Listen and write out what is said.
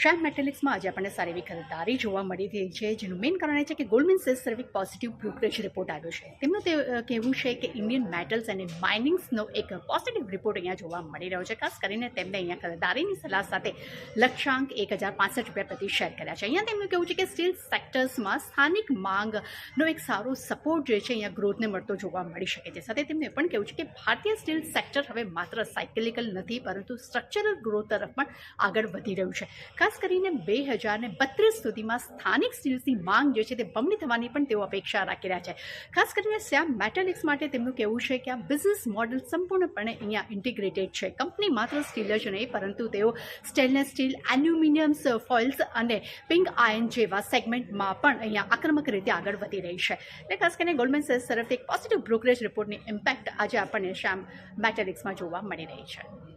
શ્યામ મેટાલિક્સમાં આજે આપણને સારી એવી ખરીદારી જોવા મળી રહી છે, જેનું મેઇન કારણ એ છે કે ગોલ્ડમેન સેલ્સ તરફ એક પોઝિટિવ બ્રોકરેજ રિપોર્ટ આવ્યો છે. તેમનું તે કહેવું છે કે ઇન્ડિયન મેટલ્સ અને માઇનિંગ્સનો એક પોઝિટિવ રિપોર્ટ અહીંયા જોવા મળી રહ્યો છે. ખાસ કરીને તેમને અહીંયા ખરીદારીની સલાહ સાથે લક્ષ્યાંક ₹1065 પ્રતિ શેર કર્યા છે. અહીંયા તેમનું કહેવું છે કે સ્ટીલ સેક્ટર્સમાં સ્થાનિક માંગનો એક સારો સપોર્ટ જે છે અહીંયા ગ્રોથને મળતો જોવા મળી શકે છે. સાથે તેમનું એ પણ કહેવું છે કે ભારતીય સ્ટીલ સેક્ટર હવે માત્ર સાયકલિકલ નથી, પરંતુ સ્ટ્રક્ચરલ ગ્રોથ તરફ પણ આગળ વધી રહ્યું છે. ખાસ કરીને 2032 સુધીમાં સ્થાનિક સ્ટીલ્સની માંગ જે છે તે બમણી થવાની પણ તેઓ અપેક્ષા રાખી રહ્યા છે. ખાસ કરીને શ્યામ મેટાલિક્સ માટે તેમનું કહેવું છે કે આ બિઝનેસ મોડલ સંપૂર્ણપણે અહીંયા ઇન્ટિગ્રેટેડ છે. કંપની માત્ર સ્ટીલ જ નહીં, પરંતુ તેઓ સ્ટેનલેસ સ્ટીલ, એલ્યુમિનિયમ્સ ફોઇલ્સ અને પિંક આયર્ન જેવા સેગમેન્ટમાં પણ અહીંયા આક્રમક રીતે આગળ વધી રહી છે. એટલે ખાસ કરીને ગોલ્ડમેન સેલ્સ તરફથી એક પોઝિટિવ બ્રોકરેજ રિપોર્ટની ઇમ્પેક્ટ આજે આપણને શ્યામ મેટાલિક્સમાં જોવા મળી રહી છે.